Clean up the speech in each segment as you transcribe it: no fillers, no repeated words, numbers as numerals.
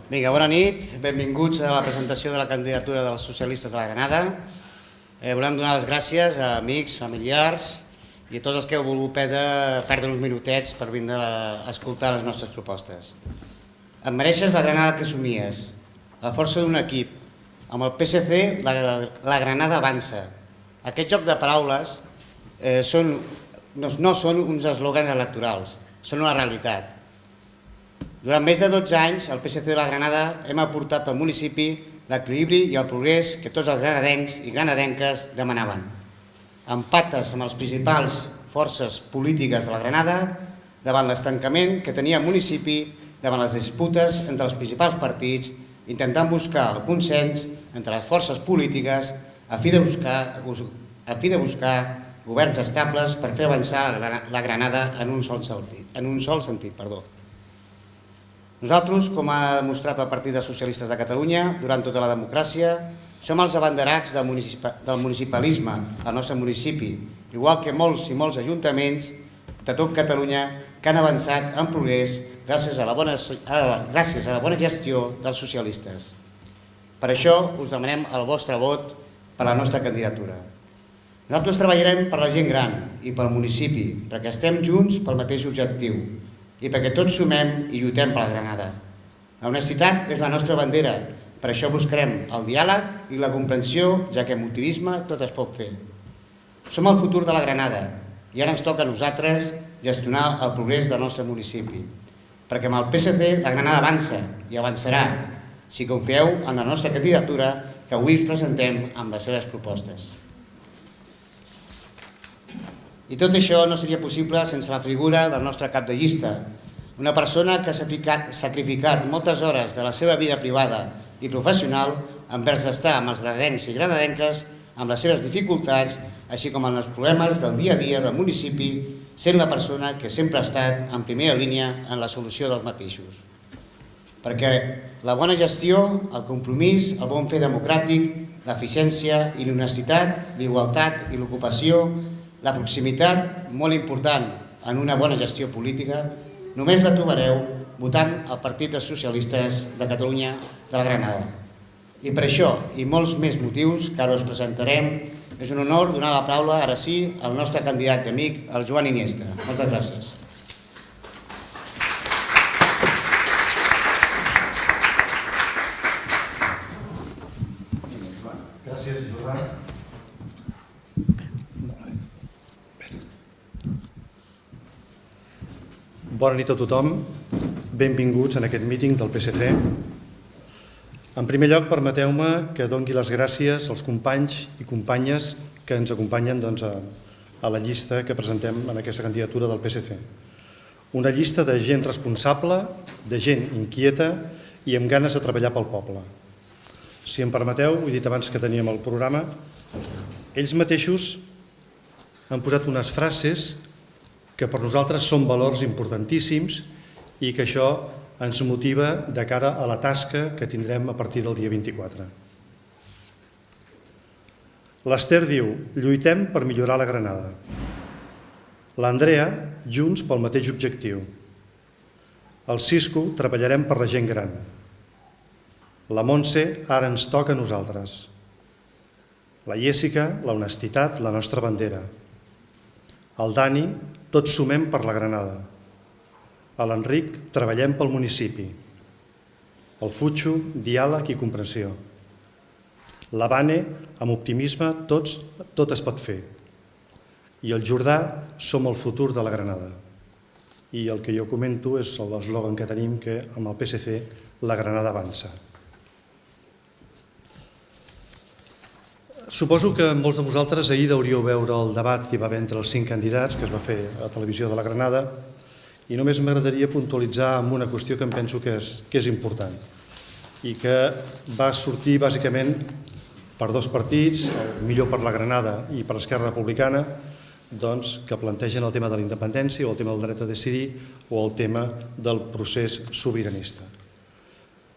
Vinga, bona nit, benvinguts a la presentació de la candidatura dels socialistes de la Granada. Volem donar les gràcies a amics, familiars i a tots els que heu volgut perdre uns minutets per vindre a escoltar les nostres propostes. Et mereixes la Granada que somies, la força d'un equip. Amb el PSC la Granada avança. Aquest joc de paraules no són uns eslògans electorals, són una realitat. Durant més de 12 anys, el PSC de la Granada hem aportat al municipi l'equilibri i el progrés que tots els granadencs i granadenques demanaven. Amb pactes amb les principals forces polítiques de la Granada, davant l'estancament que tenia el municipi, davant les disputes entre els principals partits, intentant buscar el consens entre les forces polítiques a fi de buscar governs estables per fer avançar la Granada en un sol sentit. Nosaltres, com ha demostrat el Partit dels Socialistes de Catalunya durant tota la democràcia, som els abanderats del municipalisme al nostre municipi, igual que molts i molts ajuntaments de tot Catalunya que han avançat en progrés gràcies a la bona gestió dels socialistes. Per això us demanem el vostre vot per a la nostra candidatura. Nosaltres treballarem per la gent gran i pel municipi, perquè estem junts pel mateix objectiu i perquè tots sumem i lluitem per la Granada. La honestitat és la nostra bandera, per això buscarem el diàleg i la comprensió, ja que amb optimisme tot es pot fer. Som el futur de la Granada i ara ens toca a nosaltres gestionar el progrés del nostre municipi, perquè amb el PSC la Granada avança i avançarà si confieu en la nostra candidatura que avui us presentem amb les seves propostes. I tot això no seria possible sense la figura del nostre cap de llista, una persona que ha sacrificat moltes hores de la seva vida privada i professional envers d'estar amb els granadencs i granadenques amb les seves dificultats, així com amb els problemes del dia a dia del municipi, sent la persona que sempre ha estat en primera línia en la solució dels mateixos. Perquè la bona gestió, el compromís, el bon fer democràtic, l'eficiència i l'honestitat, l'igualtat i l'ocupació, la proximitat, molt important en una bona gestió política, només la trobareu votant el Partit dels Socialistes de Catalunya de la Granada. I per això, i molts més motius que ara us presentarem, és un honor donar la paraula, ara sí, al nostre candidat i amic, el Joan Iniesta. Moltes gràcies. Gràcies, Joan. Bona nit a tothom, benvinguts en aquest míting del PSC. En primer lloc, permeteu-me que doni les gràcies als companys i companyes que ens acompanyen a la llista que presentem en aquesta candidatura del PSC. Una llista de gent responsable, de gent inquieta i amb ganes de treballar pel poble. Si em permeteu, ho he dit abans que teníem el programa, ells mateixos han posat unes frases que per nosaltres són valors importantíssims i que això ens motiva de cara a la tasca que tindrem a partir del dia 24. L'Ester diu, lluitem per millorar la Granada. L'Andrea, junts pel mateix objectiu. El Cisco, treballarem per la gent gran. La Montse, ara ens toca a nosaltres. La Jessica, la honestitat, la nostra bandera. El Dani, tots sumem per la Granada. A l'Enric, treballem pel municipi. El Futxo, diàleg i comprensió. La Vane, amb optimisme, tot es pot fer. I el Jordà, som el futur de la Granada. I el que jo comento és l'eslògan que tenim, que amb el PSC la Granada avança. Suposo que molts de vosaltres ahir hauríeu veure el debat que hi va haver entre els 5 candidats que es va fer a Televisió de la Granada i només m'agradaria puntualitzar en una qüestió que em penso que és important i que va sortir bàsicament per 2 partits, el Millor per la Granada i per l'Esquerra Republicana, que plantegen el tema de la independència o el tema del dret a decidir o el tema del procés sobiranista.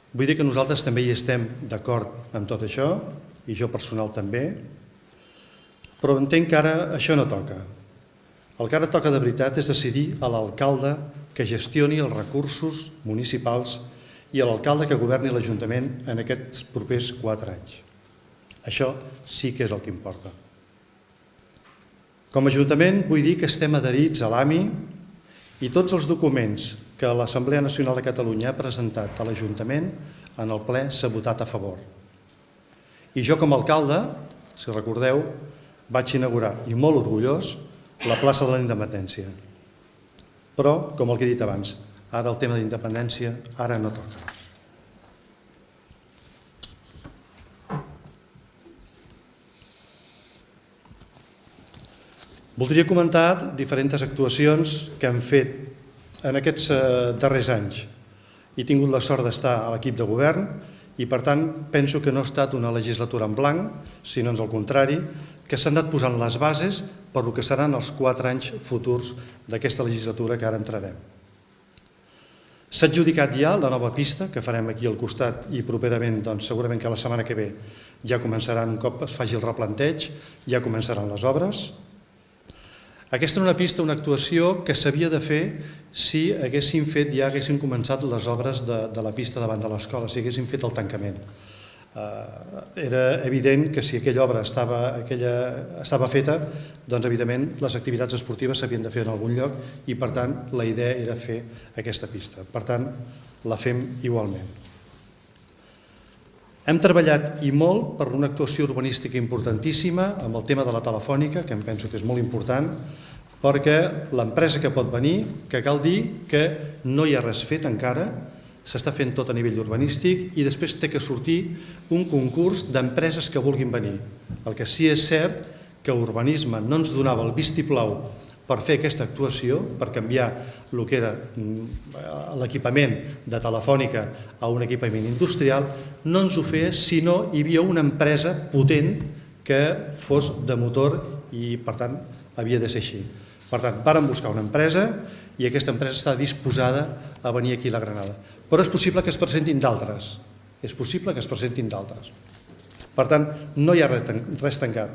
Vull dir que nosaltres també hi estem d'acord amb tot això, i jo personal també, però entenc que ara això no toca. El que ara toca de veritat és decidir a l'alcalde que gestioni els recursos municipals i a l'alcalde que governi l'Ajuntament en aquests propers 4 anys. Això sí que és el que importa. Com a Ajuntament vull dir que estem adherits a l'AMI i tots els documents que l'Assemblea Nacional de Catalunya ha presentat a l'Ajuntament en el ple s'ha votat a favor. I jo com a alcalde, si recordeu, vaig inaugurar, i molt orgullós, la plaça de la Independència. Però, com el que he dit abans, ara el tema d'independència ara no toca. Voldria comentar diferents actuacions que han fet en aquests darrers anys. He tingut la sort d'estar a l'equip de govern i, per tant, penso que no ha estat una legislatura en blanc, sinó al contrari, que s'han anat posant les bases per el que seran els 4 anys futurs d'aquesta legislatura que ara entrarem. S'ha adjudicat ja la nova pista que farem aquí al costat i properament, doncs, segurament que la setmana que ve ja començaran, un cop es faci el replanteig, ja començaran les obres. Aquesta era una pista, una actuació que s'havia de fer si haguéssim començat les obres de la pista davant de l'escola, si haguéssim fet el tancament. Era evident que si aquella obra estava feta, doncs evidentment les activitats esportives s'havien de fer en algun lloc i per tant la idea era fer aquesta pista. Per tant, la fem igualment. Hem treballat i molt per una actuació urbanística importantíssima amb el tema de la telefònica, que em penso que és molt important, perquè l'empresa que pot venir, que cal dir que no hi ha res fet encara, s'està fent tot a nivell urbanístic i després té que sortir un concurs d'empreses que vulguin venir. El que sí és cert que Urbanisme no ens donava el vistiplau per fer aquesta actuació, per canviar el que era l'equipament de telefònica a un equipament industrial, no ens ho feia si no hi havia una empresa potent que fos de motor i, per tant, havia de ser així. Per tant, vàrem buscar una empresa i aquesta empresa està disposada a venir aquí a la Granada. Però és possible que es presentin d'altres. És possible que es presentin d'altres. Per tant, no hi ha res tancat.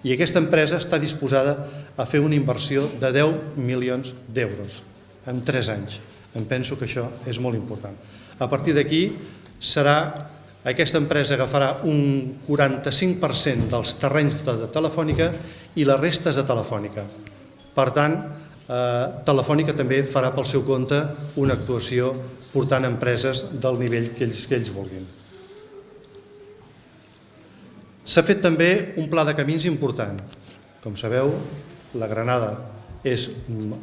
I aquesta empresa està disposada a fer una inversió de 10 milions d'euros en 3 anys. Em penso que això és molt important. A partir d'aquí, aquesta empresa agafarà un 45% dels terrenys de Telefònica i les restes de Telefònica. Per tant, Telefònica també farà pel seu compte una actuació portant empreses del nivell que ells vulguin. S'ha fet també un pla de camins important. Com sabeu, la Granada és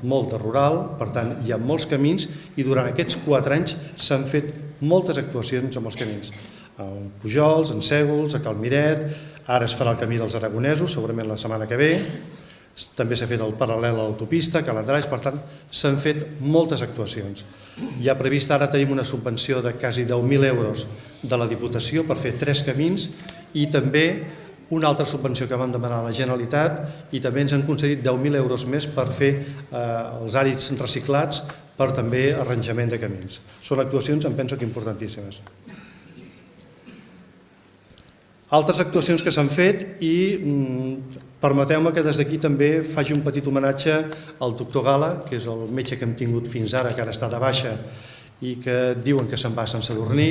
molt de rural, per tant hi ha molts camins i durant aquests 4 anys s'han fet moltes actuacions amb els camins. A Pujols, en Sègols, a Calmiret, ara es farà el camí dels aragonesos, segurament la setmana que ve, també s'ha fet el paral·lel a l'autopista, Calandraix, per tant s'han fet moltes actuacions. Hi ha previst, ara tenim una subvenció de quasi 10.000 euros de la Diputació per fer 3 camins i també una altra subvenció que vam demanar a la Generalitat i també ens han concedit 10.000 euros més per fer els àrids reciclats per també arranjament de camins. Són actuacions, em penso que importantíssimes. Altres actuacions que s'han fet i permeteu-me que des d'aquí també faci un petit homenatge al doctor Gala, que és el metge que hem tingut fins ara, que ara està de baixa i que diuen que se'n va a Sant Sadurní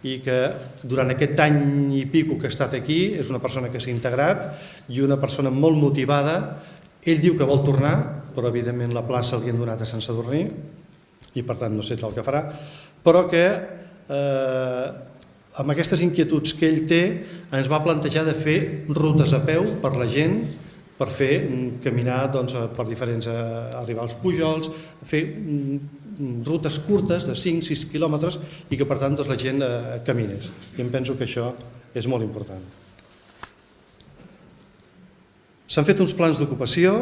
i que durant aquest any i pico que ha estat aquí és una persona que s'ha integrat i una persona molt motivada. Ell diu que vol tornar, però evidentment la plaça li han donat a Sant Sadurní i per tant no sé el que farà, però que amb aquestes inquietuds que ell té ens va plantejar de fer rutes a peu per la gent, per fer caminar per diferents, arribar als Pujols, fer rutes curtes de 5-6 quilòmetres i que per tant la gent caminés. I em penso que això és molt important. S'han fet uns plans d'ocupació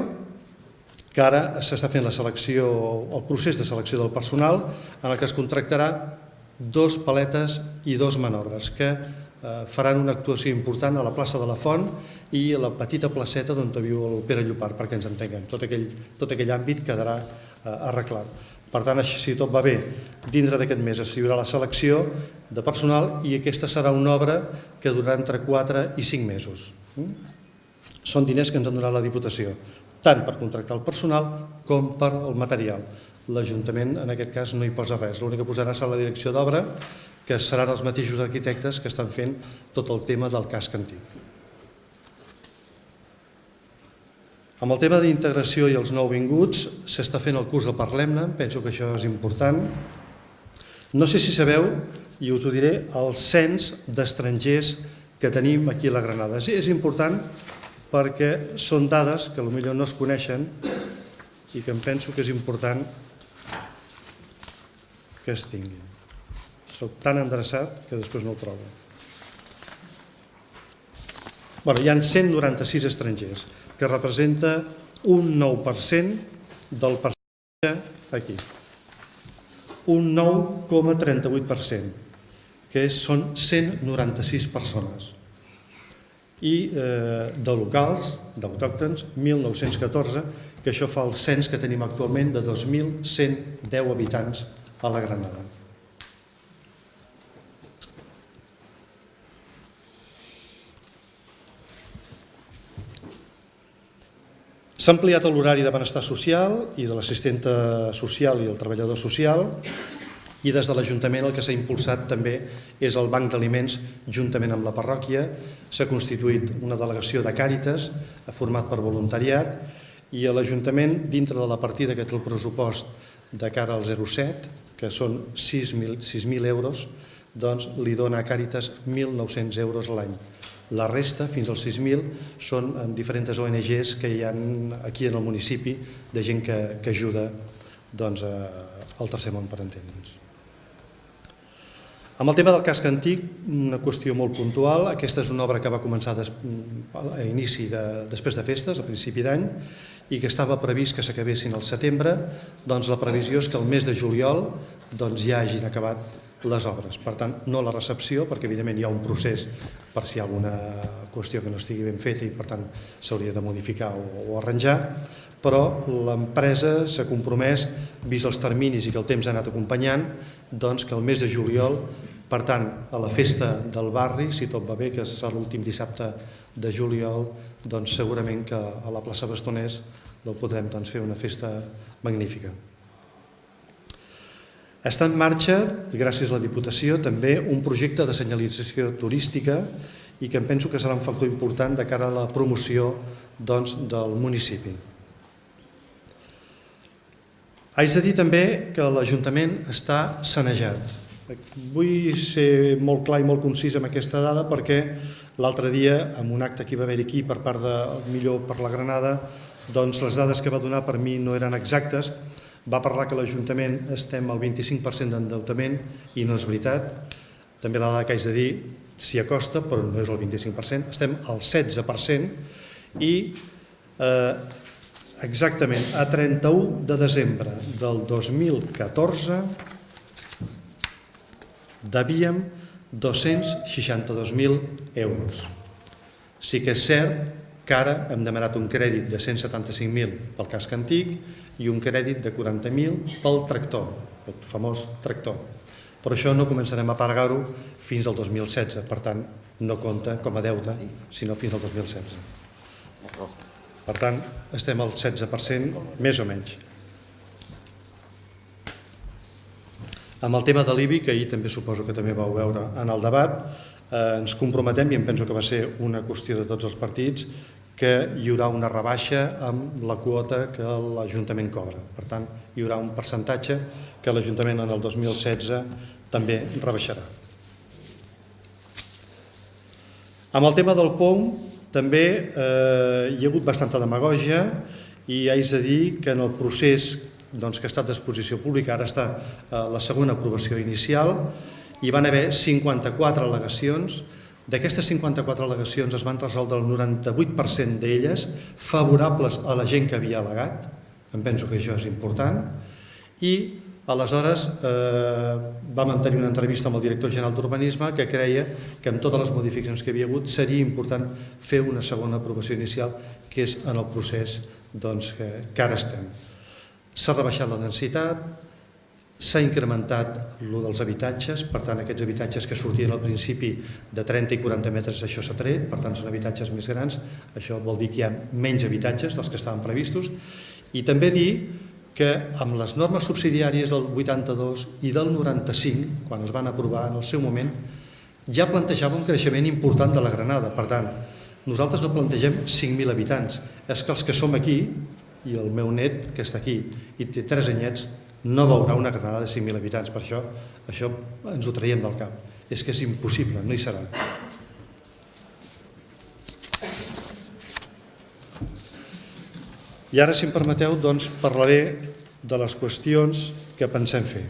que ara s'està fent la selecció, el procés de selecció del personal en el que es contractarà 2 paletes i 2 manobres que faran una actuació important a la plaça de la Font i a la petita placeta on viu el Pere Llopart, perquè ens entenguem. Tot aquell àmbit quedarà arreglat. Per tant, si tot va bé, dintre d'aquest mes es farà la selecció de personal i aquesta serà una obra que durarà entre 4 i 5 mesos. Són diners que ens ha donat la Diputació, tant per contractar el personal com per el material. l'Ajuntament en aquest cas no hi posa res. L'únic que posarà serà la direcció d'obra, que seran els mateixos arquitectes que estan fent tot el tema del casc antic. Amb el tema d'integració i els nouvinguts s'està fent el curs del Parlem-ne, penso que això és important. No sé si sabeu, i us ho diré, el cens d'estrangers que tenim aquí a la Granada. És important perquè són dades que potser no es coneixen i que em penso que és important que es tinguin. Soc tan endreçat que després no ho trobo. Hi ha 196 estrangers, que representa un 9% del percentatge aquí. Un 9,38%, que són 196 persones. I de locals, d'autòctons, 1.914, que això fa el cens que tenim actualment de 2.110 habitants a la Granada. S'ha ampliat l'horari de benestar social i de l'assistenta social i el treballador social, i des de l'Ajuntament el que s'ha impulsat també és el banc d'aliments juntament amb la parròquia. S'ha constituït una delegació de Càritas format per voluntariat i a l'Ajuntament, dintre de la partida que té el pressupost de cara al 07, que són 6.000 euros, doncs li dona a Càritas 1.900 euros a l'any. La resta, fins als 6.000, són en diferents ONGs que hi ha aquí en el municipi de gent que ajuda al tercer món, per entendre'ns. Amb el tema del casc antic, una qüestió molt puntual. Aquesta és una obra que va començar a inici després de festes, a principi d'any, i que estava previst que s'acabessin al setembre. Doncs la previsió és que el mes de juliol ja hagin acabat les obres. Per tant, no la recepció, perquè evidentment hi ha un procés per si hi ha alguna qüestió que no estigui ben feta i per tant s'hauria de modificar o arranjar, però l'empresa s'ha compromès, vist els terminis i que el temps ha anat acompanyant, doncs que el mes de juliol, per tant, a la festa del barri, si tot va bé, que serà l'últim dissabte de juliol, doncs segurament que a la plaça Bastoners podrem fer una festa magnífica. Està en marxa, gràcies a la Diputació, també un projecte de senyalització turística i que em penso que serà un factor important de cara a la promoció del municipi. Haig de dir també que l'Ajuntament està sanejat. Vull ser molt clar i molt concís amb aquesta dada perquè l'altre dia, en un acte que hi va haver aquí per part de Millor per la Granada, doncs les dades que va donar per mi no eren exactes. Va parlar que l'Ajuntament estem al 25% d'endeutament i no és veritat. També la dada que haig de dir s'hi acosta, però no és el 25%, estem al 16% i exactament a 31 de desembre del 2014 devíem 262.000 euros. Sí que és cert que ara hem demanat un crèdit de 175.000 pel casc antic i un crèdit de 40.000 pel tractor, el famós tractor. Però això no començarem a pagar-ho fins al 2016, per tant, no compta com a deute, sinó fins al 2016. Per tant, estem al 16%, més o menys. Amb el tema de l'IBI, que ahir també suposo que també vau veure en el debat, ens comprometem, i em penso que va ser una qüestió de tots els partits, que hi haurà una rebaixa amb la quota que l'Ajuntament cobra. Per tant, hi haurà un percentatge que l'Ajuntament en el 2016 també rebaixarà. Amb el tema del POM també hi ha hagut bastanta demagògia i haig de dir que en el procés que ha estat d'exposició pública, ara està la segona aprovació inicial, hi van haver 54 al·legacions. D'aquestes 54 al·legacions es van resoldre el 98% d'elles favorables a la gent que havia al·legat, em penso que això és important, i aleshores vam tenir una entrevista amb el director general d'Urbanisme que creia que amb totes les modificacions que havia hagut seria important fer una segona aprovació inicial, que és en el procés que ara estem. S'ha rebaixat la densitat, s'ha incrementat el dels habitatges, per tant aquests habitatges que sortien al principi de 30 i 40 metres, això s'ha tret, per tant són habitatges més grans, això vol dir que hi ha menys habitatges dels que estaven previstos, i també dir que amb les normes subsidiàries del 82 i del 95, quan es van aprovar en el seu moment, ja plantejava un creixement important de la Granada. Per tant, nosaltres no plantegem 5.000 habitants. És que els que som aquí, i el meu net, que està aquí, i té 3 anyets, no veurà una Granada de 5.000 habitants. Per això ens ho traiem del cap. És que és impossible, no hi serà. I ara, si em permeteu, doncs parlaré de les qüestions que pensem fer.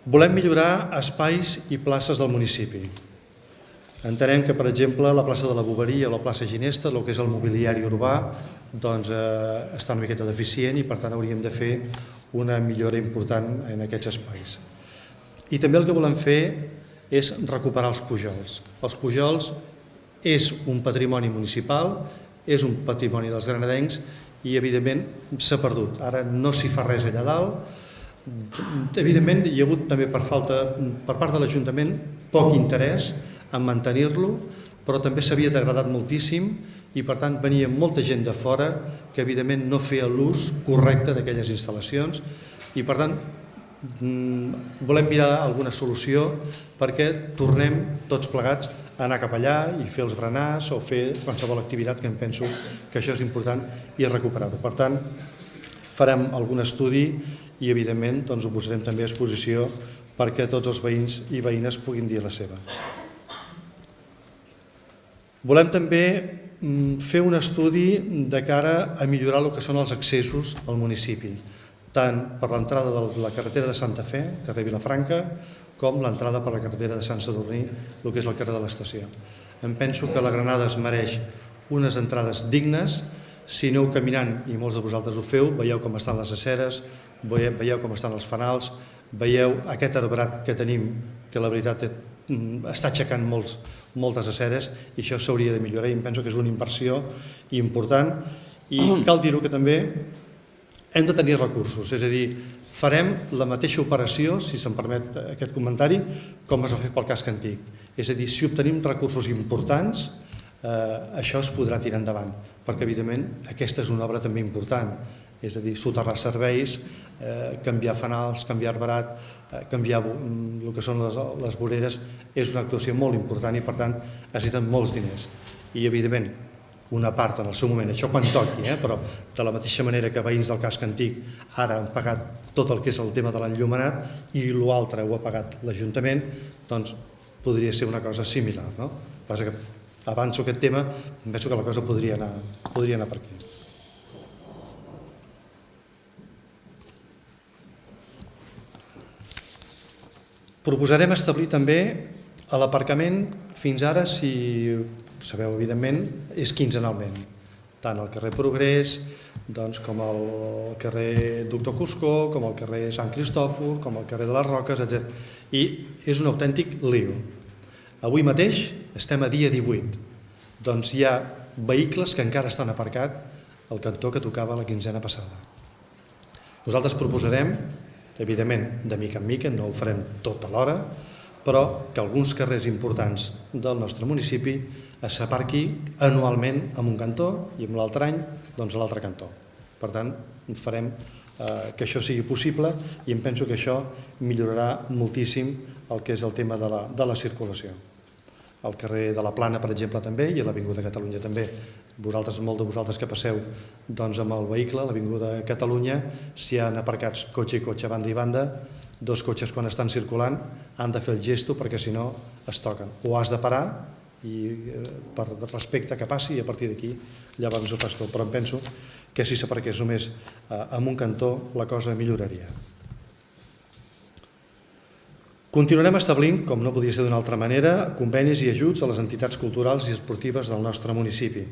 Volem millorar espais i places del municipi. Entenem que, per exemple, la plaça de la Boveria o la plaça Ginesta, el que és el mobiliari urbà, doncs està una miqueta deficient i, per tant, hauríem de fer una millora important en aquests espais. I també el que volem fer és recuperar els pujols. Els pujols és un patrimoni municipal, és un patrimoni dels granadencs i, evidentment, s'ha perdut. Ara no s'hi fa res allà dalt. Evidentment, hi ha hagut també per part de l'Ajuntament poc interès en mantenir-lo, però també s'havia degradat moltíssim i, per tant, venia molta gent de fora que, evidentment, no feia l'ús correcte d'aquelles instal·lacions i, per tant, volem mirar alguna solució perquè tornem tots plegats a anar cap allà i fer els berenars o fer qualsevol activitat, que em penso que això és important, i recuperar-ho. Per tant, farem algun estudi i, evidentment, ho posarem també a exposició perquè tots els veïns i veïnes puguin dir la seva. Volem també fer un estudi de cara a millorar el que són els accessos al municipi, tant per l'entrada de la carretera de Santa Fe, carrer Vilafranca, com l'entrada per la carretera de Sant Sadurní, el que és el carrer de l'Estació. Em penso que la Granada es mereix unes entrades dignes. Si aneu caminant, i molts de vosaltres ho feu, veieu com estan les aceres, veieu com estan els fanals, veieu aquest arbrat que tenim, que la veritat està aixecant moltes aceres, i això s'hauria de millorar, i em penso que és una inversió important. I cal dir-ho que també hem de tenir recursos, és a dir, farem la mateixa operació, si se'm permet aquest comentari, com es va fer pel casc antic. És a dir, si obtenim recursos importants, això es podrà tirar endavant, perquè, evidentment, aquesta és una obra també important. És a dir, soterrar serveis, canviar fanals, canviar arbrat, canviar el que són les voreres, és una actuació molt important i, per tant, necessiten molts diners. I, evidentment, una part en el seu moment, això quan toqui, però de la mateixa manera que veïns del casc antic ara han pagat tot el que és el tema de l'enllumenat i l'altre ho ha pagat l'Ajuntament, doncs podria ser una cosa similar. Passa que avanço aquest tema, penso que la cosa podria anar per aquí. Proposarem establir també l'aparcament. Fins ara, si sabeu, evidentment, és quinzenalment, tant al carrer Progrés com al carrer Doctor Cuscó, com al carrer Sant Cristòfor, com al carrer de les Roques, etc. I és un autèntic lío. Avui mateix estem a dia 18, doncs hi ha vehicles que encara estan aparcats al cantó que tocava la quinzena passada. Nosaltres proposarem, evidentment, de mica en mica, no ho farem tot alhora, però que alguns carrers importants del nostre municipi s'aparqui anualment en un cantó i en l'altre any a l'altre cantó. Per tant, farem que això sigui possible i em penso que això millorarà moltíssim el que és el tema de la circulació. Al carrer de la Plana, per exemple, també, i a l'Avinguda Catalunya també. Molts de vosaltres que passeu amb el vehicle a l'Avinguda Catalunya, si hi ha aparcats cotxe i cotxe, banda i banda, dos cotxes quan estan circulant han de fer el gesto perquè si no es toquen. O has de parar per respecte que passi i a partir d'aquí llavors ho fas tot. Però em penso que si s'aparqués només en un cantó la cosa milloraria. Continuarem establint, com no podia ser d'una altra manera, convenis i ajuts a les entitats culturals i esportives del nostre municipi.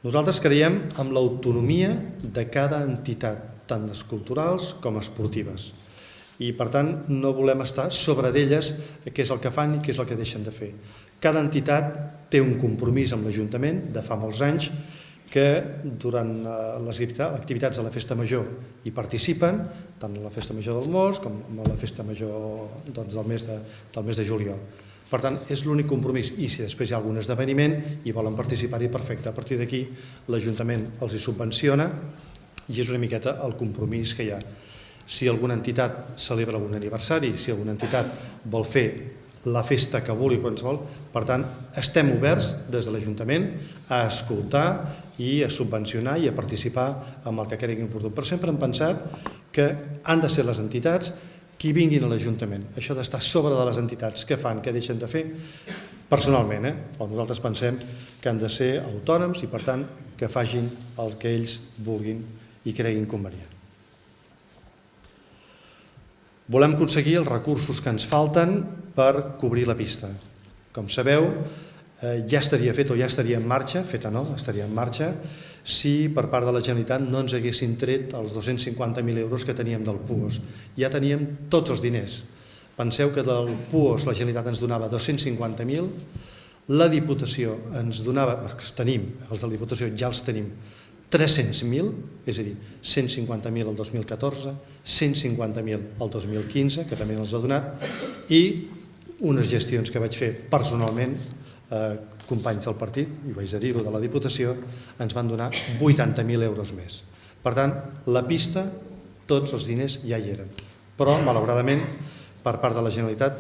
Nosaltres creiem en l'autonomia de cada entitat, tant les culturals com esportives. I, per tant, no volem estar sobre d'elles què és el que fan i què és el que deixen de fer. Cada entitat té un compromís amb l'Ajuntament de fa molts anys que durant les activitats de la Festa Major hi participen, tant a la Festa Major del Mos com a la Festa Major del mes de juliol. Per tant, és l'únic compromís, i si després hi ha algun esdeveniment i volen participar-hi, perfecte. A partir d'aquí l'Ajuntament els hi subvenciona i és una miqueta el compromís que hi ha. Si alguna entitat celebra algun aniversari, si alguna entitat vol fer la festa que vulgui qualsevol, per tant, estem oberts des de l'Ajuntament a escoltar i a subvencionar i a participar amb el que cregui oportú. Però sempre hem pensat que han de ser les entitats qui vinguin a l'Ajuntament. Això d'estar sobre de les entitats, què fan, què deixen de fer, personalment, nosaltres pensem que han de ser autònoms i, per tant, que facin el que ells vulguin i creguin convenient. Volem aconseguir els recursos que ens falten per cobrir la pista. Com sabeu, ja estaria fet o ja estaria en marxa, feta no, estaria en marxa, si per part de la Generalitat no ens haguessin tret els 250.000 euros que teníem del PUOS. Ja teníem tots els diners. Penseu que del PUOS la Generalitat ens donava 250.000, la Diputació ens donava, perquè tenim, els de la Diputació ja els tenim, 300.000, és a dir, 150.000 el 2014, 150.000 el 2015, que també els ha donat, i unes gestions que vaig fer personalment, companys del partit, i ho haig de dir-ho, de la Diputació, ens van donar 80.000 euros més. Per tant, la pista, tots els diners ja hi eren. Però, malauradament, per part de la Generalitat,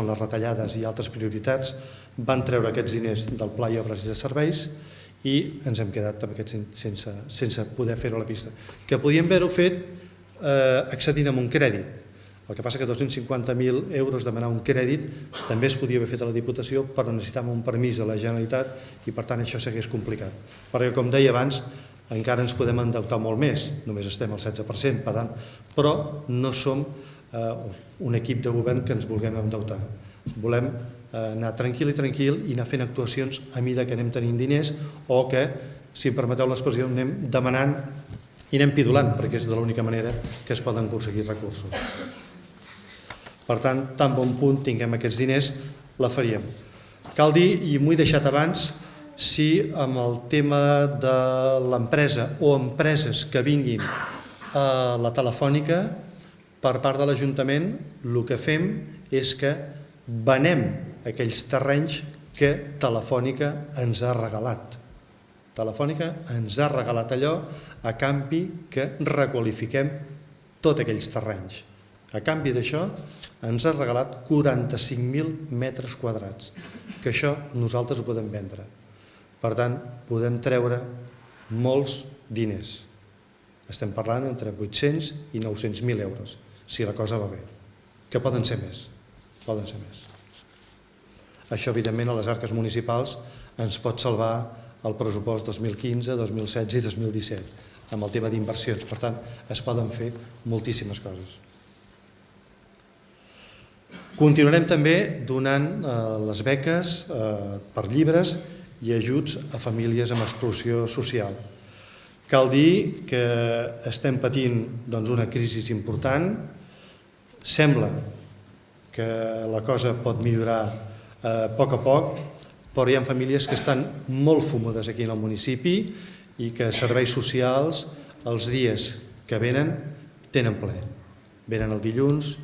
amb les retallades i altres prioritats, van treure aquests diners del Pla i Obres i de Serveis i ens hem quedat amb aquests sense poder fer-ho a la pista. Que podíem haver-ho fet accedint a un crèdit. El que passa que 250.000 euros demanar un crèdit també es podia haver fet a la Diputació, però necessitàvem un permís de la Generalitat i per tant això s'hagués complicat. Perquè com deia abans, encara ens podem endeutar molt més, només estem al 16%, per tant, però no som un equip de govern que ens vulguem endeutar. Volem anar tranquil i anar fent actuacions a mida que anem tenint diners o que, si em permeteu l'expressió, anem demanant i anem pidolant, perquè és de l'única manera que es poden aconseguir recursos. Per tant, tan bon punt tinguem aquests diners, la faríem. Cal dir, i m'ho he deixat abans, si amb el tema de l'empresa o empreses que vinguin a la Telefònica, per part de l'Ajuntament, el que fem és que venem aquells terrenys que Telefònica ens ha regalat. Telefònica ens ha regalat allò a canvi que requalifiquem tots aquells terrenys. A canvi d'això ens ha regalat 45.000 metres quadrats, que això nosaltres ho podem vendre. Per tant, podem treure molts diners. Estem parlant entre 800 i 900.000 euros, si la cosa va bé, que poden ser més. Poden ser més. Això, evidentment, a les arques municipals ens pot salvar el pressupost 2015, 2016 i 2017, amb el tema d'inversions. Per tant, es poden fer moltíssimes coses. Continuarem també donant les beques per llibres i ajuts a famílies amb exclusió social. Cal dir que estem patint una crisi important. Sembla que la cosa pot millorar a poc, però hi ha famílies que estan molt fumudes aquí en el municipi i que serveis socials els dies que venen tenen ple. Venen el dilluns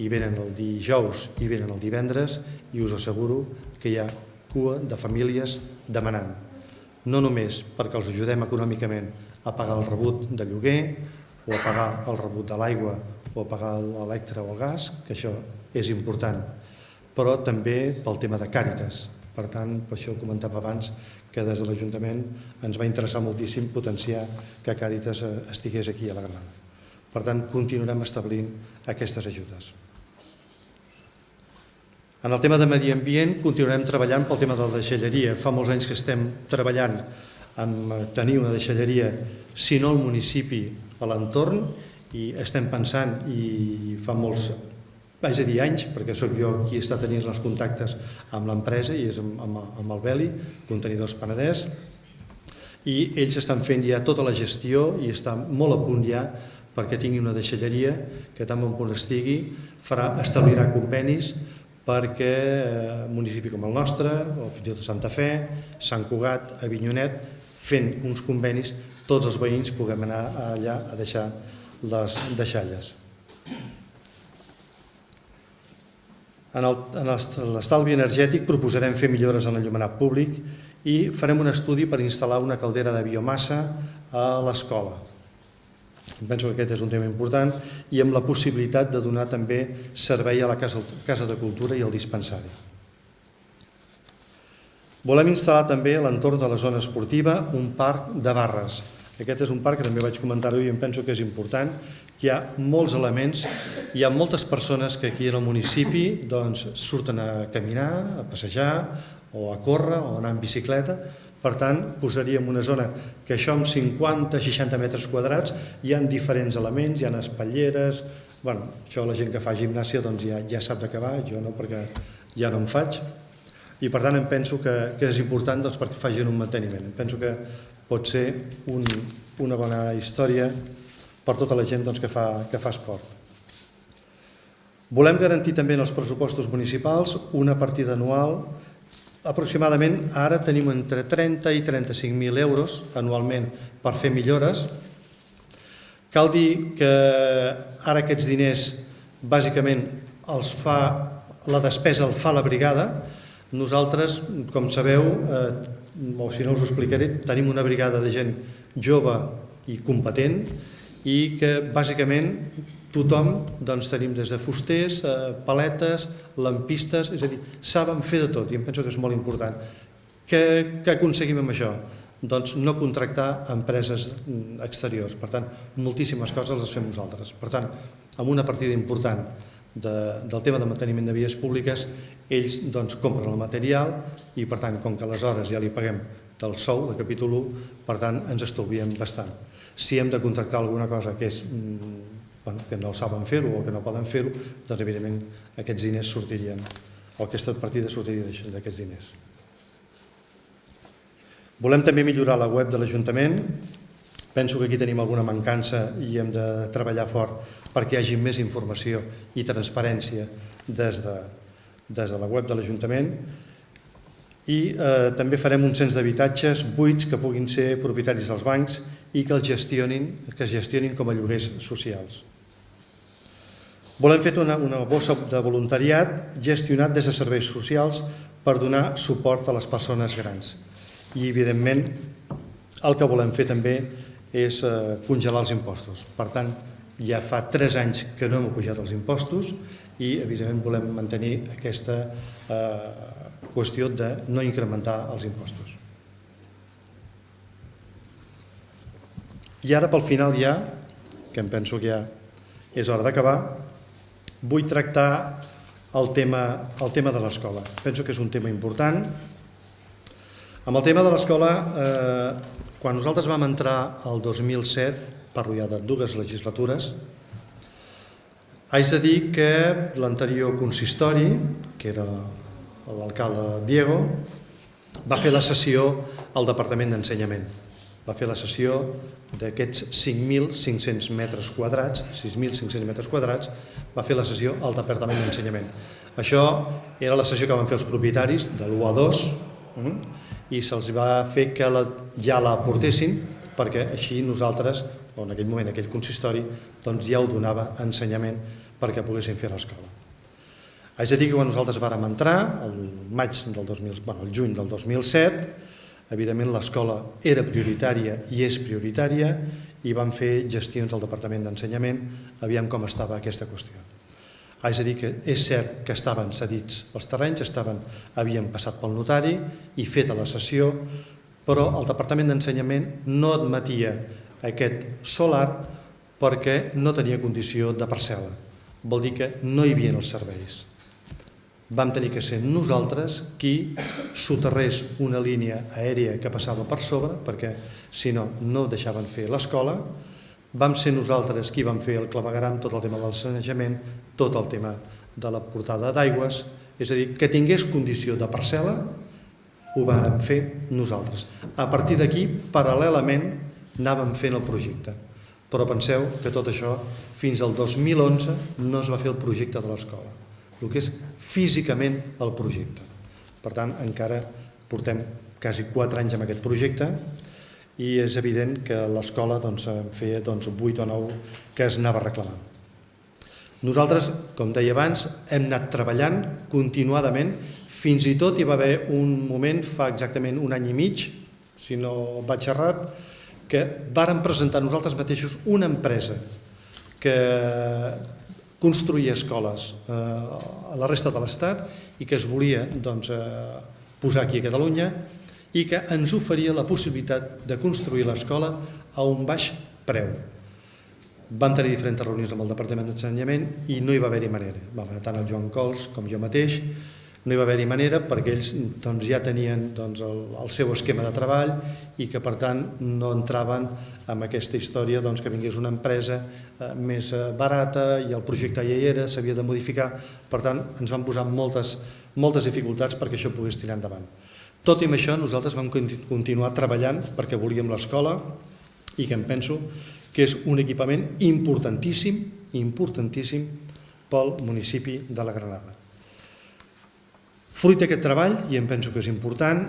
i venen el dijous i venen el divendres i us asseguro que hi ha cua de famílies demanant. No només perquè els ajudem econòmicament a pagar el rebut de lloguer o a pagar el rebut de l'aigua o a pagar l'electre o el gas, que això és important, però també pel tema de Càritas. Per tant, per això ho comentava abans, que des de l'Ajuntament ens va interessar moltíssim potenciar que Càritas estigués aquí a la Granada. Per tant, continuarem establint aquestes ajudes. En el tema de medi ambient continuarem treballant pel tema de la deixalleria. Fa molts anys que estem treballant en tenir una deixalleria, si no al municipi, a l'entorn, i estem pensant, i fa molts, vaig a dir anys, perquè sóc jo qui està tenint els contactes amb l'empresa, i és amb el Beli, Contenidors Penedès, i ells estan fent ja tota la gestió i està molt a punt ja perquè tingui una deixalleria que tan bon punt estigui, establirà convenis perquè municipis com el nostre, o fins i tot Santa Fe, Sant Cugat, Avinyonet, fent uns convenis, tots els veïns puguem anar allà a deixar les deixalles. En l'estalvi energètic proposarem fer millores en l'enllumenat públic i farem un estudi per instal·lar una caldera de biomassa a l'escola. Penso que aquest és un tema important i amb la possibilitat de donar també servei a la Casa de Cultura i al dispensari. Volem instal·lar també a l'entorn de la zona esportiva un parc de barres. Aquest és un parc que també vaig comentar-ho i em penso que és important. Hi ha molts elements, hi ha moltes persones que aquí al municipi surten a caminar, a passejar o a córrer o a anar en bicicleta. Per tant, posaríem una zona que això amb 50-60 metres quadrats hi ha diferents elements, hi ha espatlleres, això la gent que fa gimnàsia ja sap de què va, jo no perquè ja no en faig, i per tant em penso que és important perquè facin un manteniment. Em penso que pot ser una bona història per tota la gent que fa esport. Volem garantir també en els pressupostos municipals una partida anual. Aproximadament ara tenim entre 30 i 35.000 euros anualment per fer millores. Cal dir que ara aquests diners bàsicament la despesa el fa la brigada. Nosaltres, com sabeu, o si no us ho explicaré, tenim una brigada de gent jove i competent i que bàsicament tothom tenim des de fusters, paletes, lampistes, és a dir, saben fer de tot i em penso que és molt important. Què aconseguim amb això? Doncs no contractar empreses exteriors. Per tant, moltíssimes coses les fem nosaltres. Per tant, amb una partida important del tema de manteniment de vies públiques, ells compren el material i per tant, com que aleshores ja li paguem del sou, de capítol 1, per tant ens estalviem bastant. Si hem de contractar alguna cosa que no saben fer-ho o que no poden fer-ho, doncs evidentment aquests diners sortirien, o aquesta partida sortiria d'aquests diners. Volem també millorar la web de l'Ajuntament. Penso que aquí tenim alguna mancança i hem de treballar fort perquè hi hagi més informació i transparència des de la web de l'Ajuntament. I també farem un cens d'habitatges buits que puguin ser propietaris dels bancs i que es gestionin com a lloguers socials. Volem fer una bossa de voluntariat gestionat des de serveis socials per donar suport a les persones grans. I, evidentment, el que volem fer també és congelar els impostos. Per tant, ja fa 3 anys que no hem pujat els impostos i, evidentment, volem mantenir aquesta qüestió de no incrementar els impostos. I ara, pel final ja, que em penso que ja és hora d'acabar, vull tractar el tema de l'escola. Penso que és un tema important. Amb el tema de l'escola, quan nosaltres vam entrar el 2007, parlo ja de 2 legislatures, haig de dir que l'anterior consistori, que era l'alcalde Diego, va fer la sessió al Departament d'Ensenyament. Va fer la sessió d'aquests 5.500 metres quadrats, 6.500 metres quadrats, va fer la sessió al Departament d'Ensenyament. Això era la sessió que van fer els propietaris de l'1 a 2 i se'ls va fer que ja la portessin perquè així nosaltres, o en aquell moment aquell consistori, doncs ja ho donava ensenyament perquè poguessin fer l'escola. Haig de dir que quan nosaltres vàrem entrar, el juny del 2007, evidentment l'escola era prioritària i és prioritària i vam fer gestions al Departament d'Ensenyament, aviam com estava aquesta qüestió. Haig de dir que és cert que estaven cedits els terrenys, havien passat pel notari i feta la cessió, però el Departament d'Ensenyament no admetia aquest solar perquè no tenia condició de parcel·la. Vol dir que no hi havia els serveis. Vam tenir que ser nosaltres qui soterrés una línia aèria que passava per sobre, perquè si no, no deixaven fer l'escola. Vam ser nosaltres qui vam fer el clavegueram, tot el tema del sanejament, tot el tema de la portada d'aigües, és a dir, que tingués condició de parcel·la, ho vàrem fer nosaltres. A partir d'aquí, paral·lelament, anàvem fent el projecte. Però penseu que tot això, fins al 2011, no es va fer el projecte de l'escola, el que és físicament el projecte. Per tant, encara portem quasi 4 anys amb aquest projecte i és evident que l'escola en feia 8 o 9 que es anava reclamant. Nosaltres, com deia abans, hem anat treballant continuadament. Fins i tot hi va haver un moment, fa exactament un any i mig, si no vaig errat, que vàrem presentar nosaltres mateixos una empresa que construïa escoles a la resta de l'Estat i que es volia posar aquí a Catalunya i que ens oferia la possibilitat de construir l'escola a un baix preu. Vam tenir diferents reunions amb el Departament d'Ensenyament i no hi va haver-hi manera. Tant el Joan Cols com jo mateix, no hi va haver-hi manera perquè ells ja tenien el seu esquema de treball i que per tant no entraven en aquesta història que vingués una empresa més barata i el projecte ja hi era, s'havia de modificar. Per tant, ens van posar moltes dificultats perquè això pogués tirar endavant. Tot i amb això, nosaltres vam continuar treballant perquè volíem l'escola i que em penso que és un equipament importantíssim pel municipi de la Granada. Fruit d'aquest treball, i em penso que és important,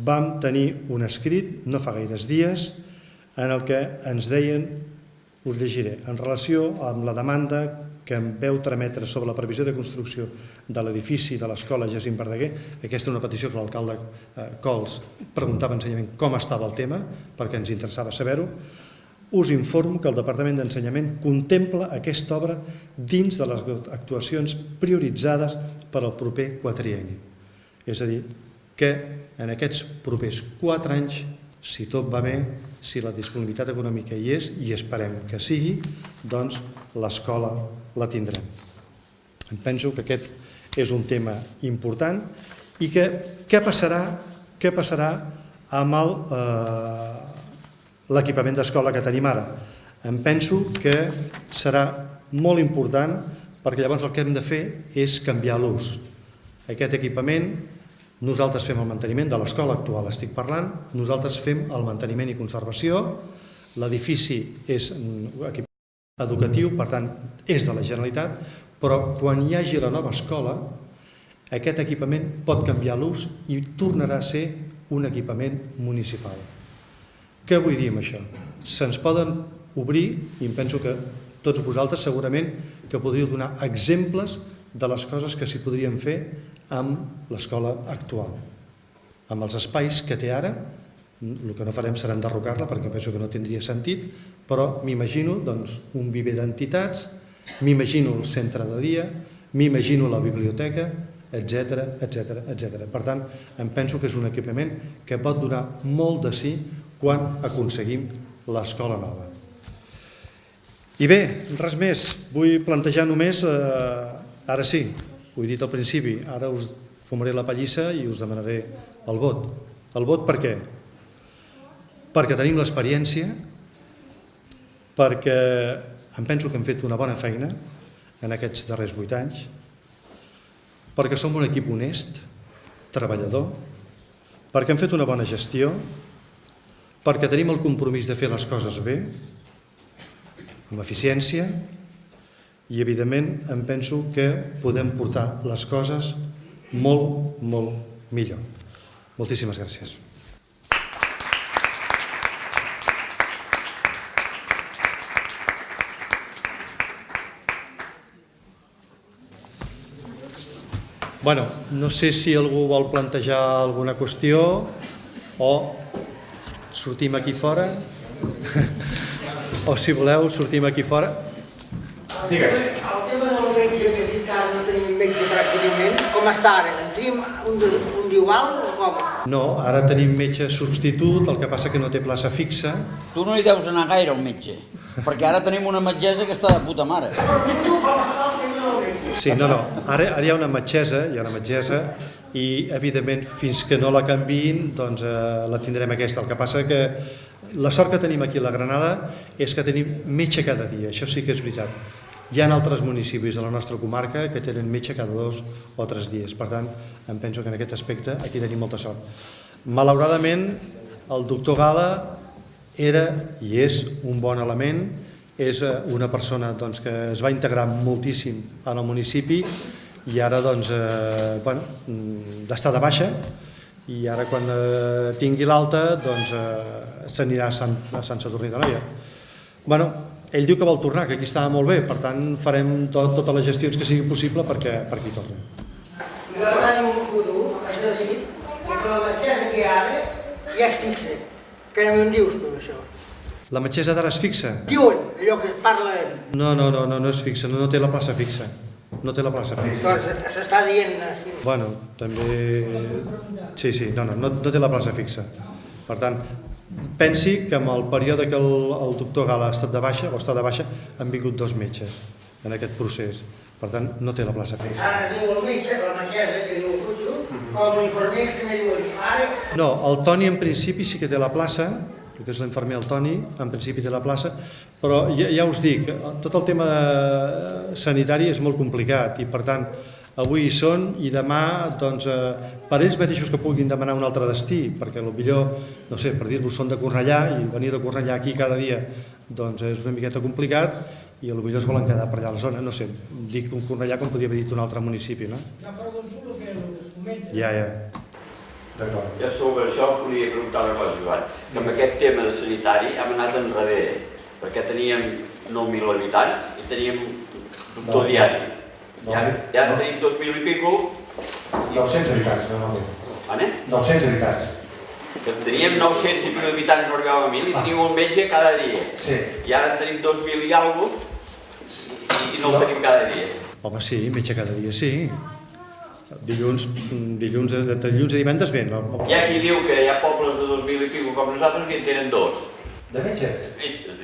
vam tenir un escrit, no fa gaires dies, en el que ens deien, us llegiré, en relació amb la demanda que em veu trametre sobre la previsió de construcció de l'edifici de l'escola Jacint Verdaguer. Aquesta és una petició que l'alcalde Cols preguntava a Ensenyament com estava el tema, perquè ens interessava saber-ho. Us informo que el Departament d'Ensenyament contempla aquesta obra dins de les actuacions prioritzades per al proper quadrienni. És a dir, que en aquests propers 4 anys, si tot va bé, si la disponibilitat econòmica hi és, i esperem que sigui, doncs l'escola la tindrem. Em penso que aquest és un tema important i que què passarà amb l'equipament d'escola que tenim ara. Em penso que serà molt important perquè llavors el que hem de fer és canviar l'ús. Aquest equipament, nosaltres fem el manteniment de l'escola actual, estic parlant, nosaltres fem el manteniment i conservació, l'edifici és educatiu, per tant, és de la Generalitat, però quan hi hagi la nova escola, aquest equipament pot canviar l'ús i tornarà a ser un equipament municipal. Què vull dir amb això? Se'ns poden obrir, i em penso que tots vosaltres segurament que podríeu donar exemples de les coses que s'hi podrien fer amb l'escola actual. Amb els espais que té ara, el que no farem serà enderrocar-la perquè penso que no tindria sentit, però m'imagino un viver d'entitats, m'imagino el centre de dia, m'imagino la biblioteca, etc. Per tant, em penso que és un equipament que pot donar molt de sí quan aconseguim l'escola nova. I bé, res més, vull plantejar només, ara sí, ho he dit al principi, ara us fumaré la pallissa i us demanaré el vot. El vot per què? Perquè tenim l'experiència, perquè em penso que hem fet una bona feina en aquests darrers 8 anys, perquè som un equip honest, treballador, perquè hem fet una bona gestió, perquè tenim el compromís de fer les coses bé, amb eficiència, i evidentment em penso que podem portar les coses molt millor. Moltíssimes gràcies. Bueno, no sé si algú vol plantejar alguna qüestió o sortim aquí fora o si voleu sortim aquí fora. Digue'm. El tema del metge, que dic que ara no tenim metge pràcticament, com està ara? En tenim un d'igual o com? No, ara tenim metge substitut, el que passa que no té plaça fixa. Tu no hi deus anar gaire al metge, perquè ara tenim una metgessa que està de puta mare. Sí, no, ara hi ha una metgessa, i evidentment fins que no la canviïn doncs la tindrem aquesta. El que passa que la sort que tenim aquí a la Granada és que tenim metge cada dia, això sí que és veritat. Hi ha altres municipis de la nostra comarca que tenen metge cada 2 o 3 dies, per tant em penso que en aquest aspecte aquí tenim molta sort. Malauradament el doctor Gala era i és un bon element, és una persona que es va integrar moltíssim en el municipi i ara d'estar de baixa, i ara quan tingui l'alta s'anirà a Sant Sadurní d'Anoia. ell diu que vol tornar, que aquí estava molt bé, per tant farem totes les gestions que sigui possible perquè hi torni. Nosaltres en un futur has de dir que la metgessa que hi ha ara ja es fixa. Que no em dius tu això. La metgessa d'ara es fixa? Diuen allò que es parla... No es fixa, no té la plaça fixa. No té la plaça fixa. Doncs s'està dient... Bueno, també... Sí, no té la plaça fixa. Per tant, pensi que en el període que el doctor Gala ha estat de baixa, o està de baixa, han vingut 2 metges en aquest procés. Per tant, no té la plaça fixa. Ara es diu el metge, la metgessa que diu Futxo, com l'infermer que me diu ara... No, el Toni en principi sí que té la plaça, que és l'infermer el Toni, en principi té la plaça, però ja us dic, tot el tema sanitari és molt complicat i per tant avui hi són i demà doncs, per ells mateixos que puguin demanar un altre destí, perquè potser, no sé, per dir-vos, són de Cornellà i venir de Cornellà aquí cada dia doncs és una miqueta complicat i potser es volen quedar per allà a la zona, no sé, dic Cornellà com podria haver dit un altre municipi, no? No, però doncs el que es comenta... Ja. D'acord. Jo sobre això volia preguntar una cosa, Joan, que amb aquest tema de sanitari hem anat enrere, perquè teníem 9.000 habitants i teníem doctor diari. I ara tenim 2.000 i pico... 900 habitants, no? 900 habitants. Que teníem 900 i pico habitants, no arribava a 1.000, i teníem un metge cada dia. Sí. I ara tenim 2.000 i alguna cosa i no el tenim cada dia. Home, sí, metge cada dia, sí. Dilluns a divendres bé. Hi ha qui diu que hi ha pobles de 2.000 i pico com nosaltres i en tenen 2. De metges? Metges.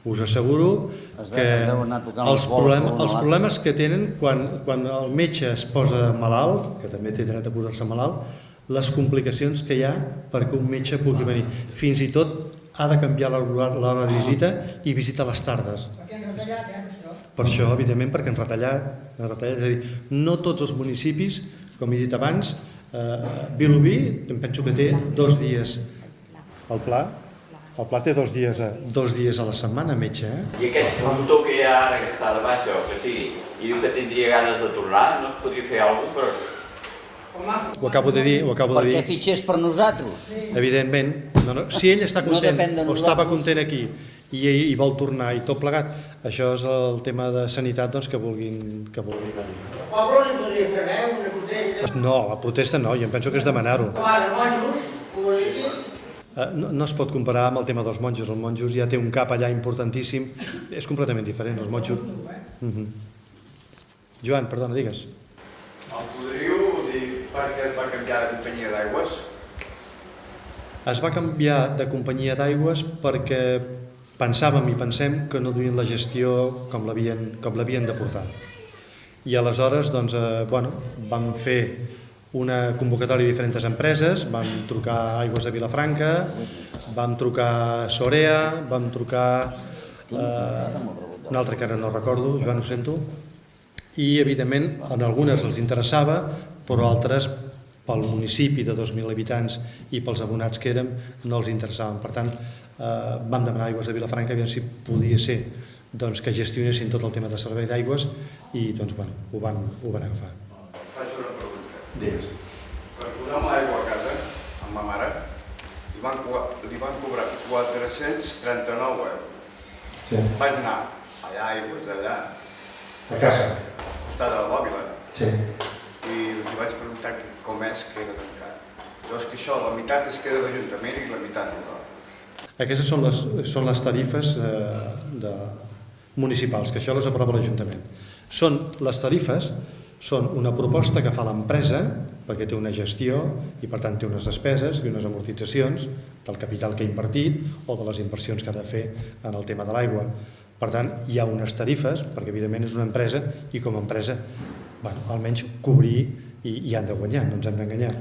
Us asseguro que els problemes que tenen quan el metge es posa malalt, que també té dret a posar-se malalt, les complicacions que hi ha perquè un metge pugui venir. Fins i tot ha de canviar l'hora de visita i visita a les tardes. Perquè han retallat, Per això, evidentment, perquè han retallat, és a dir, no tots els municipis, com he dit abans, Vilobí, em penso que té 2 dies al Pla té 2 dies a la setmana, metge. I aquest promotor que hi ha ara, que està de baixa o que sigui, i diu que tindria ganes de tornar, no es podria fer alguna cosa per... Ho acabo de dir. Perquè fitxés per nosaltres. Evidentment, si ell està content o estava content aquí i vol tornar i tot plegat, això és el tema de sanitat que vulguin venir. El poble no podria fer res, una protesta. No, la protesta no, jo em penso que és demanar-ho. Ara, monjos, ho he dit. No es pot comparar amb el tema dels monjos. El monjos ja té un cap allà importantíssim, és completament diferent. Els monjos... Joan, perdona, digues. El podríeu dir per què es va canviar de companyia d'aigües? Es va canviar de companyia d'aigües perquè pensàvem i pensem que no duien la gestió com l'havien de portar. I aleshores vam fer una convocatòria de diferents empreses, vam trucar a Aigües de Vilafranca, vam trucar a Sorea, vam trucar una altra que ara no recordo, Joan, ho sento, i evidentment en algunes els interessava, però altres pel municipi de 2.000 habitants i pels abonats que érem no els interessaven. Per tant, vam demanar a Aigües de Vilafranca aviam si podia ser que gestionessin tot el tema de servei d'aigües i ho van agafar. Faig una pregunta. Digues. Per posar-me aigua a casa, amb ma mare, li van cobrar 439 euros. Sí. Vaig anar allà a Aigües d'allà, A casa? al costat de l'Òbila, Sí. i li vaig preguntar com és que era tancat. Llavors que això, la meitat es queda a l'Ajuntament i la meitat no. Aquestes són les tarifes municipals, que això les aprova l'Ajuntament. Les tarifes són una proposta que fa l'empresa, perquè té una gestió i per tant té unes despeses i unes amortitzacions del capital que ha invertit o de les inversions que ha de fer en el tema de l'aigua. Per tant, hi ha unes tarifes, perquè evidentment és una empresa i com a empresa, almenys cobrir i han de guanyar, no ens hem d'enganyar.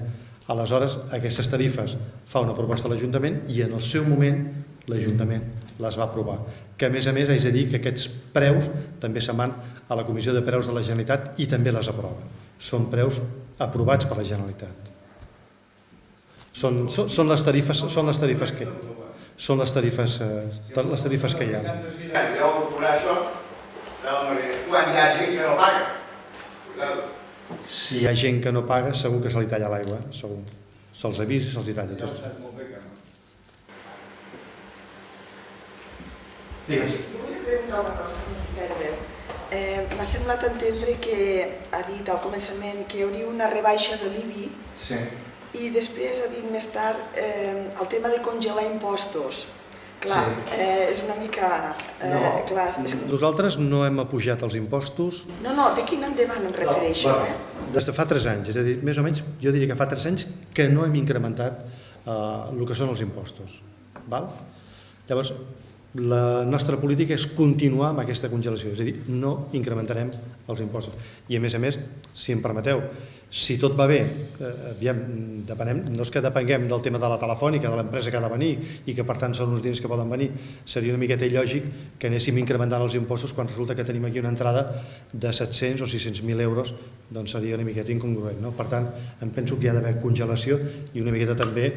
Aleshores, aquestes tarifes fa una proposta a l'Ajuntament i en el seu moment l'Ajuntament les va aprovar. Que a més haig de dir que aquests preus també se'n van a la Comissió de Preus de la Generalitat i també les aprova. Són preus aprovats per la Generalitat. Són les tarifes que hi ha. Jo vull posar això de la manera. Quan hi ha gent que no paga. Si hi ha gent que no paga, segur que se li talla l'aigua, segur. Se'ls avisa i se'ls talla tot. Digues. Volia preguntar una cosa, no tinc gaire veu. M'ha semblat entendre que ha dit al començament que hi hauria una rebaixa de l'IBI i després ha dit més tard el tema de congelar impostos. Clar, és una mica... Nosaltres no hem apujat els impostos. No, de quin endavant em refereixo, Des de fa 3 anys, és a dir, més o menys, jo diria que fa 3 anys que no hem incrementat el que són els impostos. Llavors, la nostra política és continuar amb aquesta congelació, és a dir, no incrementarem els impostos. I a més, si em permeteu, si tot va bé, no és que depenguem del tema de la telefònica, de l'empresa que ha de venir i que per tant són uns diners que poden venir, seria una miqueta il·lògic que anéssim incrementant els impostos quan resulta que tenim aquí una entrada de 700 o 600.000 euros, doncs seria una miqueta incongruent. Per tant, em penso que hi ha d'haver congelació i una miqueta també,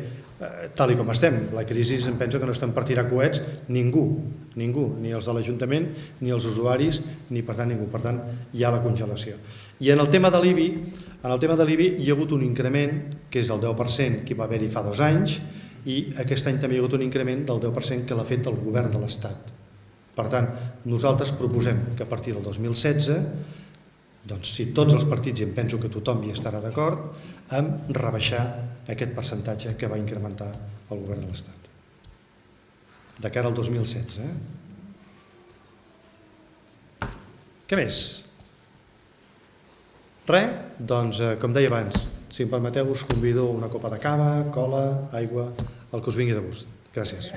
tal com estem. La crisi em penso que no estem per tirar coets ningú, ni els de l'Ajuntament, ni els usuaris, ni per tant ningú. Per tant, hi ha la congelació. I en el tema de l'IBI, hi ha hagut un increment, que és el 10% que va haver-hi fa 2 anys, i aquest any també hi ha hagut un increment del 10% que l'ha fet el govern de l'Estat. Per tant, nosaltres proposem que a partir del 2016, doncs si tots els partits, i em penso que tothom hi estarà d'acord, amb rebaixar aquest percentatge que va incrementar el govern de l'Estat. De cara al 2016. Què més? Res? Doncs, com deia abans, si em permeteu, us convido una copa de cava, cola, aigua, el que us vingui de gust. Gràcies.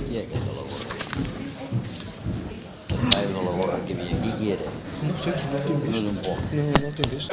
Qui és aquest de la gorra? El paio de la gorra que hi havia aquí, qui era? No sé, no t'he vist. No és un por. No t'he vist.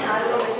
Algo